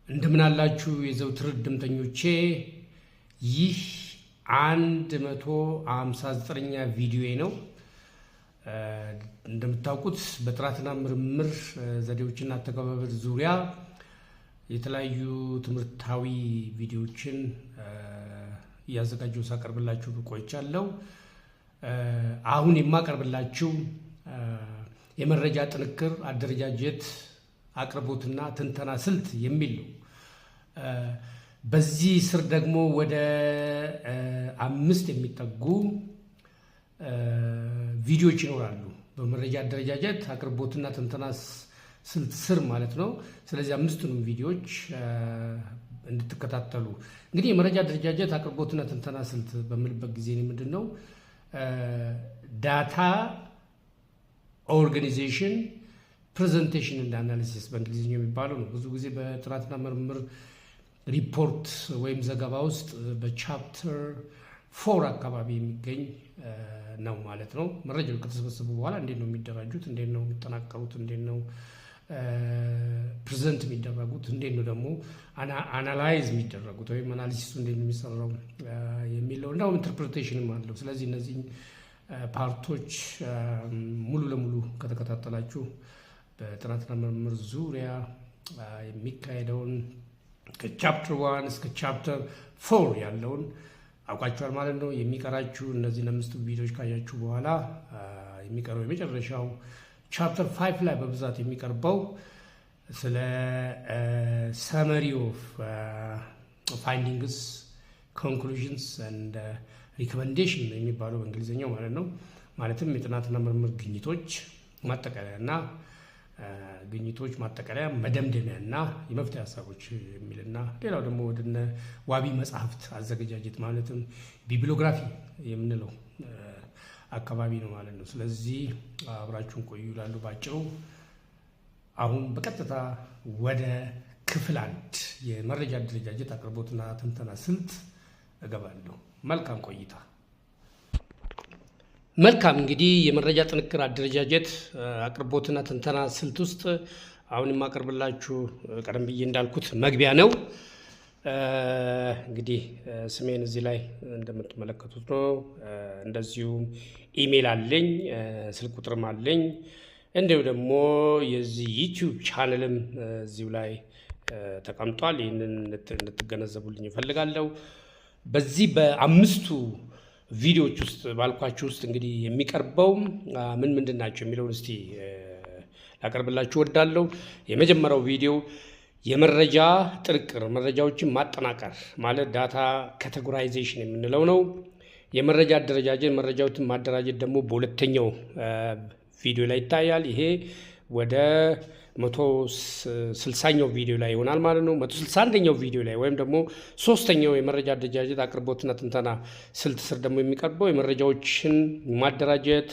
እንደምን አላችሁ የዘውትር ድምተኞቼ። ይህ 159ኛ ቪዲዮ ነው። እንደምታውቁት በጥራትና ምርምር ዘዴዎችና አተገባበር ዙሪያ የተለያዩ ትምህርታዊ ቪዲዮዎችን እያዘጋጀሁ ሳቀርብላችሁ ቆይቻለሁ። አሁን የማቀርብላችሁ የመረጃ ጥንቅር አደረጃጀት አቅርቦትና ትንተና ስልት የሚል ነው። በዚህ ስር ደግሞ ወደ 5 የሚጠጉ ቪዲዮዎች ይኖራሉ። በመረጃ አደረጃጀት አቅርቦትና ትንተና ስልት ስር ማለት ነው። ስለዚህ 5ቱንም ቪዲዮዎች እንድትከታተሉ። እንግዲህ የመረጃ አደረጃጀት አቅርቦትና ትንተና ስልት በምልበት ጊዜ ምንድን ነው? ዳታ ኦርጋናይዜሽን ፕሬዘንቴሽን እና አናሊሲስ በእንግሊዝኛው የሚባለው ነው። ብዙ ጊዜ በጥናትና ምርምር ሪፖርት ወይም ዘገባ ውስጥ በቻፕተር 4 አካባቢ የሚገኝ ነው ማለት ነው። መረጃዎች ከተሰበሰቡ በኋላ እንዴት ነው የሚደራጁት፣ እንዴት ነው የሚጠናቀሩት፣ እንዴት ነው ፕሬዘንት የሚደረጉት፣ እንዴት ነው ደግሞ አናላይዝ የሚደረጉት ወይም አናሊሲሱ እንዴት ነው የሚሰራው የሚለው እና ኢንተርፕሬቴሽንም አለው። ስለዚህ እነዚህ ፓርቶች ሙሉ ለሙሉ ከተከታተላችሁ በጥናትና ምርምር ዙሪያ የሚካሄደውን ከቻፕተር 1 እስከ ቻፕተር 4 ያለውን አውቃችኋል ማለት ነው። የሚቀራችሁ እነዚህን 5 ቪዲዮዎች ካያችሁ በኋላ የሚቀርበው የመጨረሻው ቻፕተር 5 ላይ በብዛት የሚቀርበው ስለ ሰመሪ ኦፍ ፋይንዲንግስ ኮንክሉዥንስ ኤንድ ሪኮመንዴሽን የሚባለው በእንግሊዝኛው ማለት ነው። ማለትም የጥናትና ምርምር ግኝቶች ማጠቃለያና ግኝቶች ማጠቃለያ መደምደሚያና የመፍትሄ ሀሳቦች የሚልና ሌላው ደግሞ ወደነ ዋቢ መጽሐፍት አዘገጃጀት ማለትም ቢብሊዮግራፊ የምንለው አካባቢ ነው ማለት ነው። ስለዚህ አብራችሁን ቆዩ ይላሉ ባጭሩ። አሁን በቀጥታ ወደ ክፍል 1 የመረጃ አደረጃጀት አቅርቦትና ትንተና ስልት እገባለሁ። መልካም ቆይታ። መልካም እንግዲህ የመረጃ ጥንቅር አደረጃጀት አቅርቦትና ትንተና ስልት ውስጥ አሁን የማቀርብላችሁ ቀደም ብዬ እንዳልኩት መግቢያ ነው። እንግዲህ ስሜን እዚህ ላይ እንደምትመለከቱት ነው። እንደዚሁም ኢሜል አለኝ፣ ስልክ ቁጥርም አለኝ። እንዲሁ ደግሞ የዚህ ዩቲዩብ ቻነልም እዚሁ ላይ ተቀምጧል። ይህንን እንድትገነዘቡልኝ እፈልጋለሁ። በዚህ በ5ቱ ቪዲዮዎች ውስጥ ባልኳችሁ ውስጥ እንግዲህ የሚቀርበው ምንድን ናቸው የሚለውን እስቲ ላቀርብላችሁ ወዳለሁ። የመጀመሪያው ቪዲዮ የመረጃ ጥንቅር መረጃዎችን ማጠናቀር ማለት ዳታ ካቴጎራይዜሽን የምንለው ነው። የመረጃ አደረጃጀት መረጃዎችን ማደራጀት ደግሞ በሁለተኛው ቪዲዮ ላይ ይታያል። ይሄ ወደ 160ኛው ቪዲዮ ላይ ይሆናል ማለት ነው። 161ኛው ቪዲዮ ላይ ወይም ደግሞ 3ኛው የመረጃ አደረጃጀት አቅርቦትና ትንተና ስልት ስር ደግሞ የሚቀርበው የመረጃዎችን ማደራጀት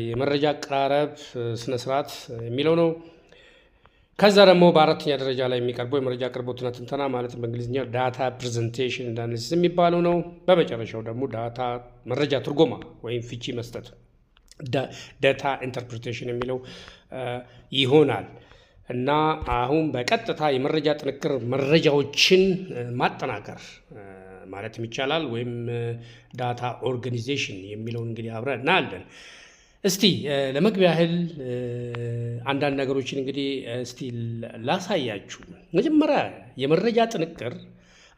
የመረጃ አቀራረብ ስነስርዓት የሚለው ነው። ከዛ ደግሞ በ4ኛ ደረጃ ላይ የሚቀርበው የመረጃ አቅርቦትና ትንተና ማለትም በእንግሊዝኛው ዳታ ፕሬዘንቴሽን እና አናሊሲስ የሚባለው ነው። በመጨረሻው ደግሞ ዳታ መረጃ ትርጎማ ወይም ፍቺ መስጠት ዳታ ኢንተርፕሬቴሽን የሚለው ይሆናል እና አሁን በቀጥታ የመረጃ ጥንቅር መረጃዎችን ማጠናቀር ማለትም ይቻላል ወይም ዳታ ኦርጋናይዜሽን የሚለውን እንግዲህ አብረን እናያለን። እስቲ ለመግቢያ ያህል አንዳንድ ነገሮችን እንግዲህ እስቲ ላሳያችሁ። መጀመሪያ የመረጃ ጥንቅር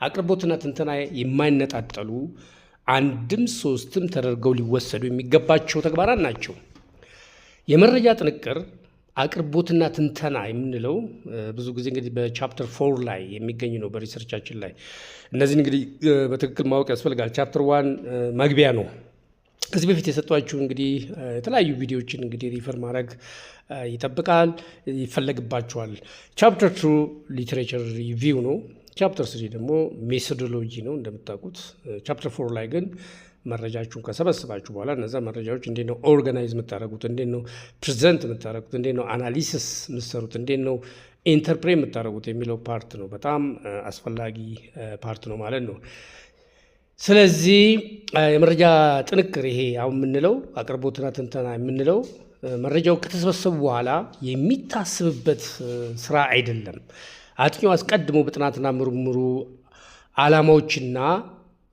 አቅርቦትና ትንተና የማይነጣጠሉ አንድም 3ም ተደርገው ሊወሰዱ የሚገባቸው ተግባራት ናቸው። የመረጃ ጥንቅር አቅርቦትና ትንተና የምንለው ብዙ ጊዜ እንግዲህ በቻፕተር 4 ላይ የሚገኝ ነው በሪሰርቻችን ላይ። እነዚህን እንግዲህ በትክክል ማወቅ ያስፈልጋል። ቻፕተር 1 መግቢያ ነው። ከዚህ በፊት የሰጧችሁ እንግዲህ የተለያዩ ቪዲዮዎችን እንግዲህ ሪፈር ማድረግ ይፈለግባቸዋል። ቻፕተር 2 ሊትሬቸር ሪቪው ነው። ቻፕተር 3 ደግሞ ሜቶዶሎጂ ነው እንደምታውቁት። ቻፕተር 4 ላይ ግን መረጃችሁን ከሰበሰባችሁ በኋላ እነዛ መረጃዎች እንዴት ነው ኦርጋናይዝ የምታደርጉት፣ እንዴት ነው ፕሬዘንት የምታደርጉት፣ እንዴት ነው አናሊሲስ የምትሰሩት፣ እንዴት ነው ኢንተርፕሬት የምታደርጉት የሚለው ፓርት ነው። በጣም አስፈላጊ ፓርት ነው ማለት ነው። ስለዚህ የመረጃ ጥንቅር ይሄ አሁን የምንለው አቅርቦትና ትንተና የምንለው መረጃው ከተሰበሰቡ በኋላ የሚታስብበት ስራ አይደለም። አጥኚው አስቀድሞ በጥናትና ምርምሩ ዓላማዎችና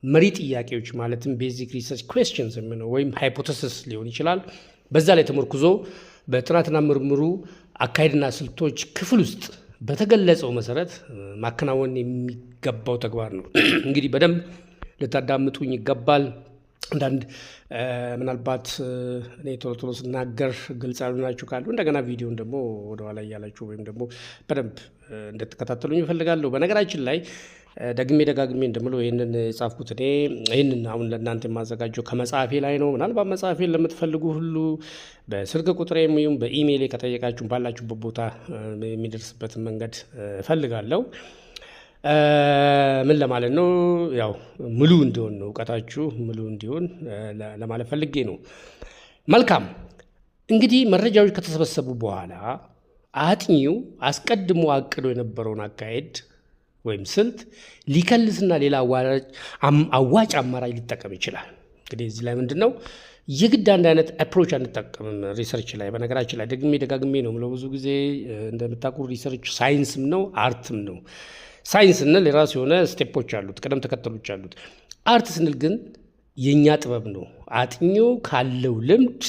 መሪ ጥያቄዎች ማለትም ቤዚክ ሪሰርች ኩዌስችንስ ወይም ሃይፖቴሲስ ሊሆን ይችላል። በዛ ላይ ተመርኩዞ በጥናትና ምርምሩ አካሄድና ስልቶች ክፍል ውስጥ በተገለጸው መሰረት ማከናወን የሚገባው ተግባር ነው። እንግዲህ በደንብ ልታዳምጡኝ ይገባል። አንዳንድ ምናልባት እኔ ቶሎ ስናገር ግልጽ ያልሆናችሁ ካሉ እንደገና ቪዲዮን ደግሞ ወደኋላ እያላችሁ ወይም ደግሞ በደንብ እንድትከታተሉኝ እፈልጋለሁ። በነገራችን ላይ ደጋግሜ እንደምለው ይህንን የጻፍኩት እኔ ይህንን አሁን ለእናንተ የማዘጋጀው ከመጽሐፌ ላይ ነው። ምናልባት መጽሐፌን ለምትፈልጉ ሁሉ በስልክ ቁጥሬ ወይም በኢሜይል ከጠየቃችሁ ባላችሁበት ቦታ የሚደርስበትን መንገድ እፈልጋለሁ። ምን ለማለት ነው? ያው ሙሉ እንዲሆን ነው፣ እውቀታችሁ ሙሉ እንዲሆን ለማለት ፈልጌ ነው። መልካም እንግዲህ መረጃዎች ከተሰበሰቡ በኋላ አጥኚው አስቀድሞ አቅዶ የነበረውን አካሄድ ወይም ስልት ሊከልስና ሌላ አዋጭ አማራጭ ሊጠቀም ይችላል። እንግዲህ እዚህ ላይ ምንድን ነው የግድ አንድ አይነት አፕሮች አንጠቀምም ሪሰርች ላይ። በነገራችን ላይ ደጋግሜ ነው የምለው፣ ብዙ ጊዜ እንደምታውቁ ሪሰርች ሳይንስም ነው አርትም ነው። ሳይንስ ስንል የራሱ የሆነ ስቴፖች አሉት፣ ቅደም ተከተሎች አሉት። አርት ስንል ግን የእኛ ጥበብ ነው። አጥኚው ካለው ልምድ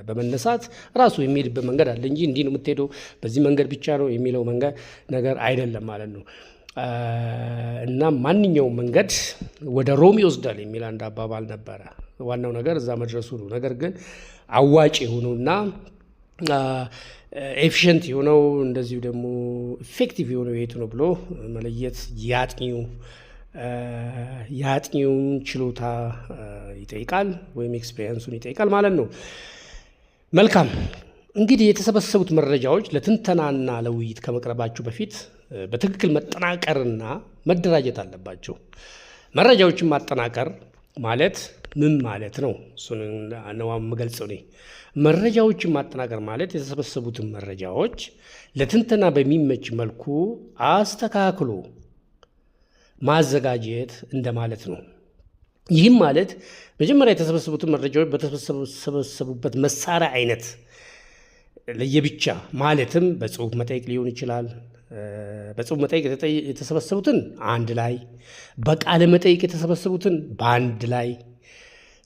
በመነሳት ራሱ የሚሄድበት መንገድ አለ እንጂ እንዲህ ነው የምትሄደው በዚህ መንገድ ብቻ ነው የሚለው ነገር አይደለም ማለት ነው። እና ማንኛውም መንገድ ወደ ሮም ይወስዳል የሚል አንድ አባባል ነበረ። ዋናው ነገር እዛ መድረሱ ነው። ነገር ግን አዋጭ የሆነውና ኤፊሽንት የሆነው እንደዚሁ ደግሞ ኢፌክቲቭ የሆነው የቱ ነው ብሎ መለየት የአጥኚውን ችሎታ ይጠይቃል ወይም ኤክስፔሪየንሱን ይጠይቃል ማለት ነው። መልካም እንግዲህ የተሰበሰቡት መረጃዎች ለትንተናና ለውይይት ከመቅረባቸው በፊት በትክክል መጠናቀርና መደራጀት አለባቸው። መረጃዎችን ማጠናቀር ማለት ምን ማለት ነው? እሱን ነው የምገልጸው እኔ። መረጃዎችን ማጠናቀር ማለት የተሰበሰቡትን መረጃዎች ለትንተና በሚመች መልኩ አስተካክሎ ማዘጋጀት እንደማለት ነው። ይህም ማለት መጀመሪያ የተሰበሰቡትን መረጃዎች በተሰበሰቡበት መሳሪያ አይነት ለየብቻ ማለትም በጽሁፍ መጠይቅ ሊሆን ይችላል። በጽሁፍ መጠይቅ የተሰበሰቡትን አንድ ላይ፣ በቃለ መጠይቅ የተሰበሰቡትን በአንድ ላይ፣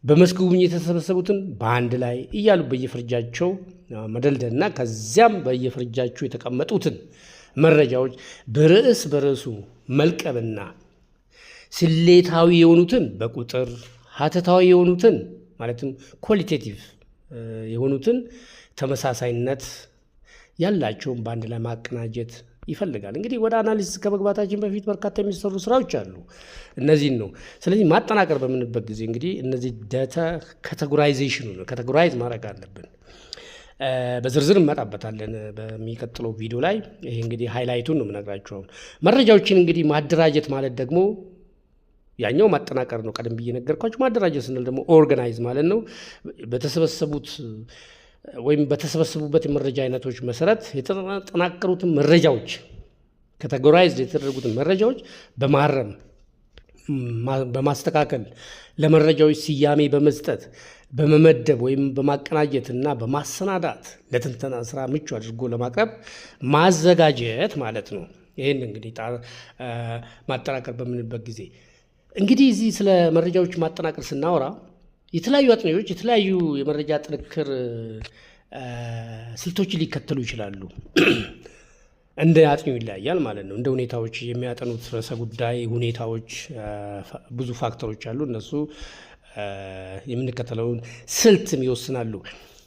በመስክ ጉብኝት የተሰበሰቡትን በአንድ ላይ እያሉ በየፍርጃቸው መደልደልና ከዚያም በየፍርጃቸው የተቀመጡትን መረጃዎች በርዕሱ መልቀብና ስሌታዊ የሆኑትን በቁጥር ሀተታዊ የሆኑትን ማለትም ኳሊቴቲቭ የሆኑትን ተመሳሳይነት ያላቸውን በአንድ ላይ ማቀናጀት ይፈልጋል። እንግዲህ ወደ አናሊሲስ ከመግባታችን በፊት በርካታ የሚሰሩ ስራዎች አሉ። እነዚህን ነው። ስለዚህ ማጠናቀር በምንበት ጊዜ እንግዲህ እነዚህ ዳታ ካቴጎራይዜሽኑ ነው፣ ካቴጎራይዝ ማድረግ አለብን። በዝርዝር እንመጣበታለን በሚቀጥለው ቪዲዮ ላይ። ይሄ እንግዲህ ሃይላይቱን ነው የምነግራችሁ። መረጃዎችን እንግዲህ ማደራጀት ማለት ደግሞ ያኛው ማጠናቀር ነው፣ ቀደም ብዬ ነገርኳችሁ። ማደራጀት ስንል ደግሞ ኦርጋናይዝ ማለት ነው። በተሰበሰቡበት የመረጃ አይነቶች መሰረት የተጠናቀሩትን መረጃዎች ካቴጎራይዝድ የተደረጉትን መረጃዎች በማረም በማስተካከል ለመረጃዎች ስያሜ በመስጠት በመመደብ ወይም በማቀናጀት እና በማሰናዳት ለትንተና ስራ ምቹ አድርጎ ለማቅረብ ማዘጋጀት ማለት ነው። ይህን እንግዲህ ማጠናቀር በምንበት ጊዜ እንግዲህ እዚህ ስለ መረጃዎች ማጠናቀር ስናወራ የተለያዩ አጥኚዎች የተለያዩ የመረጃ ጥንክር ስልቶችን ሊከተሉ ይችላሉ። እንደ አጥኚው ይለያያል ማለት ነው። እንደ ሁኔታዎች የሚያጠኑት ርዕሰ ጉዳይ ሁኔታዎች ብዙ ፋክተሮች አሉ። እነሱ የምንከተለውን ስልትም ይወስናሉ።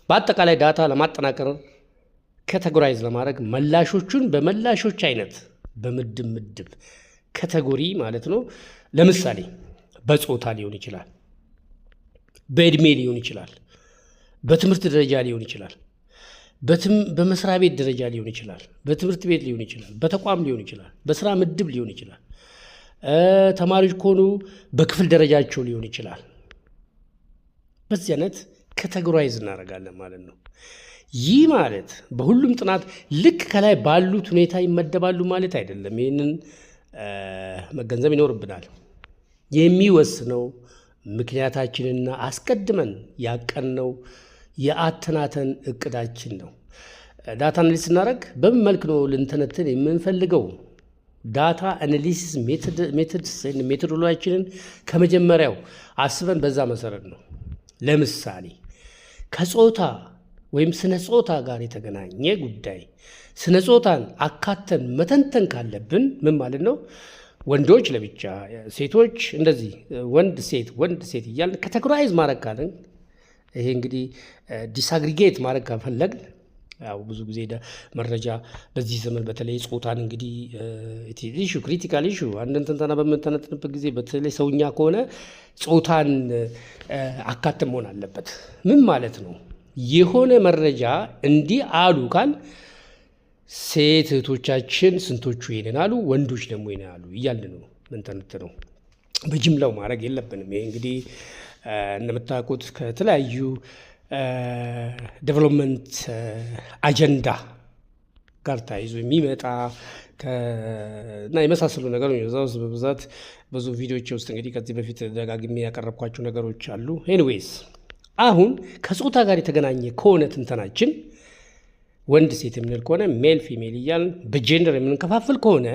በአጠቃላይ ዳታ ለማጠናቀር ካቴጎራይዝ ለማድረግ መላሾቹን በመላሾች አይነት በምድብ ካቴጎሪ ማለት ነው። ለምሳሌ በጾታ ሊሆን ይችላል፣ በእድሜ ሊሆን ይችላል፣ በትምህርት ደረጃ ሊሆን ይችላል፣ በመስሪያ ቤት ደረጃ ሊሆን ይችላል፣ በትምህርት ቤት ሊሆን ይችላል፣ በተቋም ሊሆን ይችላል፣ በስራ ምድብ ሊሆን ይችላል፣ ተማሪዎች ከሆኑ በክፍል ደረጃቸው ሊሆን ይችላል። በዚህ አይነት ካቴጎራይዝ እናደርጋለን ማለት ነው። ይህ ማለት በሁሉም ጥናት ልክ ከላይ ባሉት ሁኔታ ይመደባሉ ማለት አይደለም። ይህንን መገንዘብ ይኖርብናል። የሚወስነው ምክንያታችንና አስቀድመን ያቀነው የአተናተን እቅዳችን ነው። ዳታ አናሊሲስ ስናደርግ በምን መልክ ነው ልንተነትን የምንፈልገው ዳታ አናሊሲስ ሜቶዶሎጂያችንን ከመጀመሪያው አስበን በዛ መሰረት ነው። ለምሳሌ ከጾታ ወይም ስነ ጾታ ጋር የተገናኘ ጉዳይ ስነ ጾታን አካተን መተንተን ካለብን ምን ማለት ነው? ወንዶች ለብቻ፣ ሴቶች እንደዚህ፣ ወንድ ሴት እያልን ካቴጎራይዝ ማድረግ ካለን ይሄ እንግዲህ ዲስአግሪጌት ማድረግ ከፈለግን ያው ብዙ ጊዜ መረጃ በዚህ ዘመን በተለይ ጾታን እንግዲህ ኢሹ ክሪቲካል ኢሹ አንድን ትንተና በምንተነትንበት ጊዜ በተለይ ሰውኛ ከሆነ ጾታን አካተን መሆን አለበት። ምን ማለት ነው? የሆነ መረጃ እንዲህ አሉ ካል ሴት እህቶቻችን ስንቶቹ ይሄንን አሉ፣ ወንዶች ደግሞ ይሄንን አሉ እያልን ነው ምንተነትነው። በጅምላው ማድረግ የለብንም። ይሄ እንግዲህ እንደምታውቁት ከተለያዩ ዴቨሎፕመንት አጀንዳ ጋር ተያይዞ የሚመጣ እና የመሳሰሉ ነገሮች እዛ ውስጥ በብዛት ብዙ ቪዲዮዎች ውስጥ እንግዲህ ከዚህ በፊት ደጋግሜ ያቀረብኳቸው ነገሮች አሉ። ኤኒዌይስ አሁን ከጾታ ጋር የተገናኘ ከሆነ ትንተናችን ወንድ ሴት የምንል ከሆነ ሜል ፊሜል እያልን በጀንደር የምንከፋፍል ከሆነ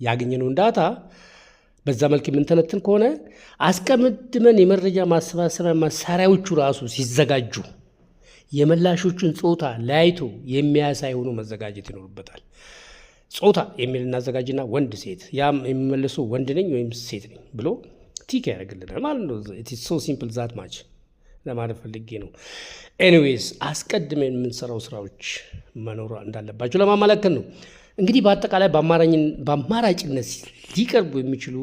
ያገኘነውን ዳታ በዛ መልክ የምንተነትን ከሆነ አስቀድመን የመረጃ ማሰባሰቢያ መሳሪያዎቹ ራሱ ሲዘጋጁ የመላሾቹን ጾታ ለያይቶ የሚያሳይ ሆኖ መዘጋጀት ይኖርበታል። ጾታ የሚል እናዘጋጅና ወንድ ሴት፣ ያም የሚመልሱ ወንድ ነኝ ወይም ሴት ነኝ ብሎ ቲክ ያደርግልናል ማለት ነው። ኢትስ ሶ ሲምፕል ዛት ማች ለማለት ፈልጌ ነው። ኤኒዌይስ አስቀድመን የምንሰራው ስራዎች መኖር እንዳለባቸው ለማመለከት ነው። እንግዲህ በአጠቃላይ በአማራጭነት ሊቀርቡ የሚችሉ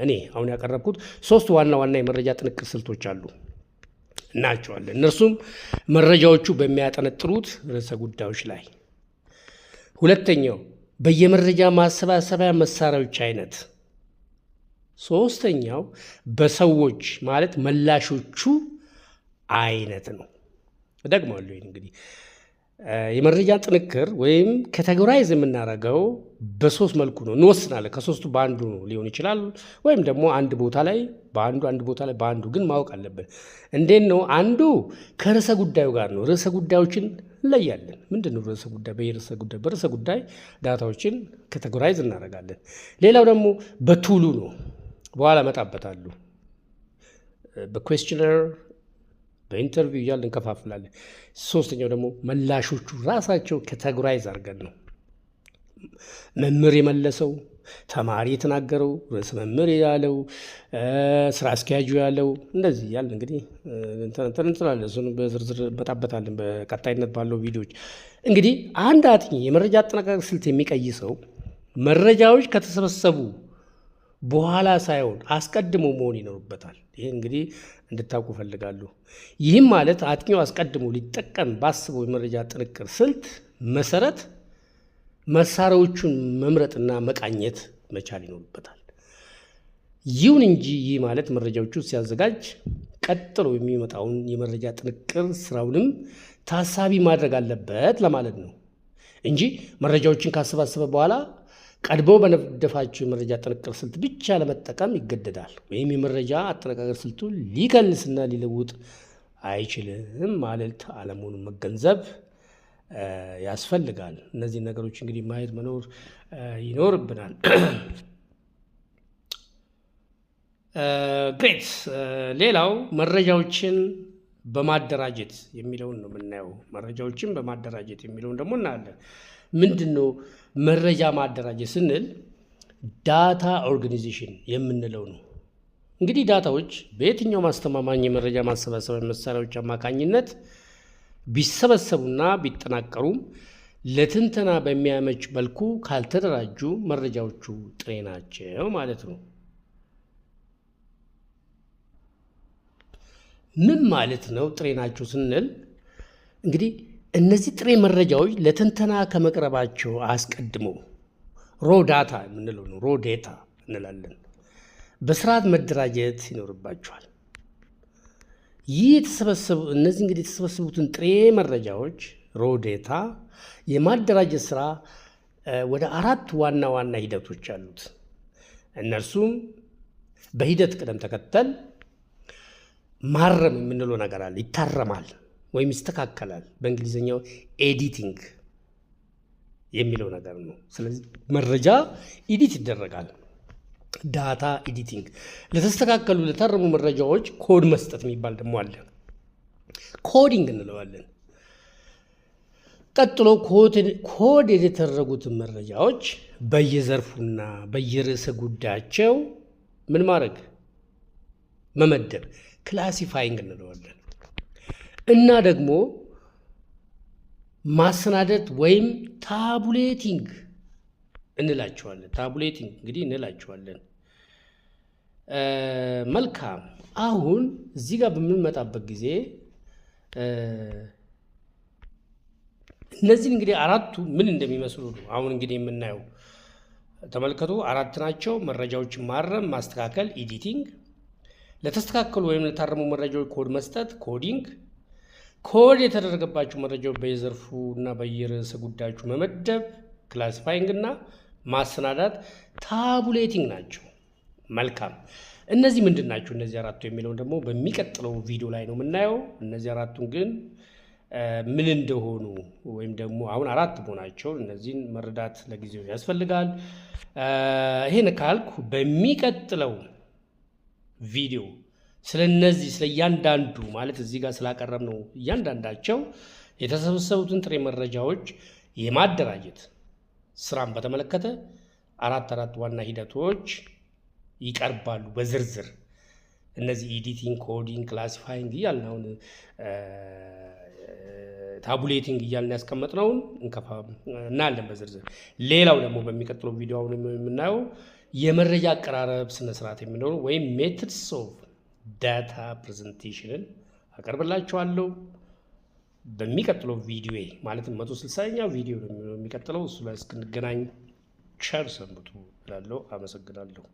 እኔ አሁን ያቀረብኩት 3 ዋና ዋና የመረጃ ጥንቅር ስልቶች አሉ እናያቸዋለን። እነርሱም መረጃዎቹ በሚያጠነጥሩት ርዕሰ ጉዳዮች ላይ፣ ሁለተኛው በየመረጃ ማሰባሰቢያ መሳሪያዎች አይነት፣ ሶስተኛው በሰዎች ማለት መላሾቹ አይነት ነው። እደግማለሁ። እንግዲህ የመረጃ ጥንቅር ወይም ካቴጎራይዝ የምናደርገው በ3 መልኩ ነው። እንወስናለን። ከ3ቱ በአንዱ ነው ሊሆን ይችላል፣ ወይም ደግሞ አንድ ቦታ ላይ በአንዱ ግን ማወቅ አለብን። እንዴት ነው? አንዱ ከርዕሰ ጉዳዩ ጋር ነው። ርዕሰ ጉዳዮችን እንለያለን። ምንድን ነው ርዕሰ ጉዳይ? በርዕሰ ጉዳይ ዳታዎችን ካቴጎራይዝ እናደርጋለን። ሌላው ደግሞ በቱሉ ነው። በኋላ እመጣበታለሁ። በኩዌስችነር በኢንተርቪው እያልን እንከፋፍላለን። ሶስተኛው ደግሞ መላሾቹ ራሳቸው ካቴጎራይዝ አድርገን ነው። መምህር የመለሰው፣ ተማሪ የተናገረው፣ ርዕሰ መምህር ያለው፣ ስራ አስኪያጁ ያለው፣ እንደዚህ ያለ እንግዲህ እንችላለን። እሱን በዝርዝር እንመጣበታለን በቀጣይነት ባለው ቪዲዮዎች። እንግዲህ አንድ አጥኚ የመረጃ አጠናቀቅ ስልት የሚቀይሰው መረጃዎች ከተሰበሰቡ በኋላ ሳይሆን አስቀድሞ መሆን ይኖርበታል። ይህ እንግዲህ እንድታውቁ ፈልጋለሁ። ይህም ማለት አጥኚው አስቀድሞ ሊጠቀም ባስበው የመረጃ ጥንቅር ስልት መሰረት መሳሪያዎቹን መምረጥና መቃኘት መቻል ይኖርበታል። ይሁን እንጂ ይህ ማለት መረጃዎቹ ሲያዘጋጅ ቀጥሎ የሚመጣውን የመረጃ ጥንቅር ስራውንም ታሳቢ ማድረግ አለበት ለማለት ነው እንጂ መረጃዎችን ካሰባሰበ በኋላ ቀድሞ በነደፋቸው የመረጃ ጥንቅር ስልት ብቻ ለመጠቀም ይገደዳል፣ ወይም የመረጃ አጠናቀር ስልቱ ሊከልስና ሊለውጥ አይችልም ማለት አለመሆኑን መገንዘብ ያስፈልጋል። እነዚህ ነገሮች እንግዲህ ማየት መኖር ይኖርብናል። ግሬት። ሌላው መረጃዎችን በማደራጀት የሚለውን ነው የምናየው። መረጃዎችን በማደራጀት የሚለውን ደግሞ እናያለን። ምንድን ነው መረጃ ማደራጀት ስንል? ዳታ ኦርጋናይዜሽን የምንለው ነው። እንግዲህ ዳታዎች በየትኛው ማስተማማኝ የመረጃ ማሰባሰቢያ መሳሪያዎች አማካኝነት ቢሰበሰቡና ቢጠናቀሩም ለትንተና በሚያመች መልኩ ካልተደራጁ መረጃዎቹ ጥሬ ናቸው ማለት ነው። ምን ማለት ነው ጥሬ ናቸው ስንል? እንግዲህ እነዚህ ጥሬ መረጃዎች ለትንተና ከመቅረባቸው አስቀድሞ ሮ ዳታ የምንለው ነው። ሮ ዴታ እንላለን። በስርዓት መደራጀት ይኖርባቸዋል። እነዚህ እንግዲህ የተሰበሰቡትን ጥሬ መረጃዎች ሮ ዴታ የማደራጀት ስራ ወደ 4 ዋና ዋና ሂደቶች አሉት። እነርሱም በሂደት ቅደም ተከተል ማረም የምንለው ነገር አለ። ይታረማል ወይም ይስተካከላል። በእንግሊዝኛው ኤዲቲንግ የሚለው ነገር ነው። ስለዚህ መረጃ ኤዲት ይደረጋል። ዳታ ኤዲቲንግ፣ ለተስተካከሉ ለታረሙ መረጃዎች ኮድ መስጠት የሚባል ደግሞ አለ። ኮዲንግ እንለዋለን። ቀጥሎ ኮድ የተደረጉትን መረጃዎች በየዘርፉና በየርዕሰ ጉዳያቸው ምን ማድረግ መመደብ፣ ክላሲፋይንግ እንለዋለን። እና ደግሞ ማሰናደት ወይም ታቡሌቲንግ እንላቸዋለን። ታቡሌቲንግ እንግዲህ እንላቸዋለን። መልካም። አሁን እዚህ ጋር በምንመጣበት ጊዜ እነዚህን እንግዲህ አራቱ ምን እንደሚመስሉ ነው አሁን እንግዲህ የምናየው። ተመልከቱ፣ አራት ናቸው። መረጃዎችን ማረም፣ ማስተካከል ኤዲቲንግ፣ ለተስተካከሉ ወይም ለታረሙ መረጃዎች ኮድ መስጠት ኮዲንግ፣ ኮድ የተደረገባቸው መረጃዎች በየዘርፉ እና በየርዕሰ ጉዳዮቹ መመደብ ክላሲፋይንግ እና ማሰናዳት ታቡሌቲንግ ናቸው። መልካም። እነዚህ ምንድን ናቸው እነዚህ አራቱ የሚለውን ደግሞ በሚቀጥለው ቪዲዮ ላይ ነው የምናየው። እነዚህ አራቱን ግን ምን እንደሆኑ ወይም ደግሞ አሁን አራት መሆናቸው እነዚህን መረዳት ለጊዜው ያስፈልጋል። ይሄን ካልኩ በሚቀጥለው ቪዲዮ ስለነዚህ ስለ እያንዳንዱ ማለት እዚህ ጋር ስላቀረብ ነው እያንዳንዳቸው የተሰበሰቡትን ጥሬ መረጃዎች የማደራጀት ስራን በተመለከተ አራት ዋና ሂደቶች ይቀርባሉ በዝርዝር። እነዚህ ኤዲቲንግ፣ ኮዲንግ፣ ክላሲፋይንግ እያልን አሁን ታቡሌቲንግ እያልን ያስቀመጥነውን እናያለን በዝርዝር። ሌላው ደግሞ በሚቀጥለው ቪዲዮ አሁን የምናየው የመረጃ አቀራረብ ስነስርዓት የሚኖሩ ወይም ሜትድስ ኦፍ ዳታ ፕሬዘንቴሽንን አቀርብላችኋለሁ በሚቀጥለው ቪዲዮ ማለትም 160ኛው ቪዲዮ ነው የሚቀጥለው። እሱ ላይ እስክንገናኝ ቸር ሰንብቱ እላለሁ። አመሰግናለሁ።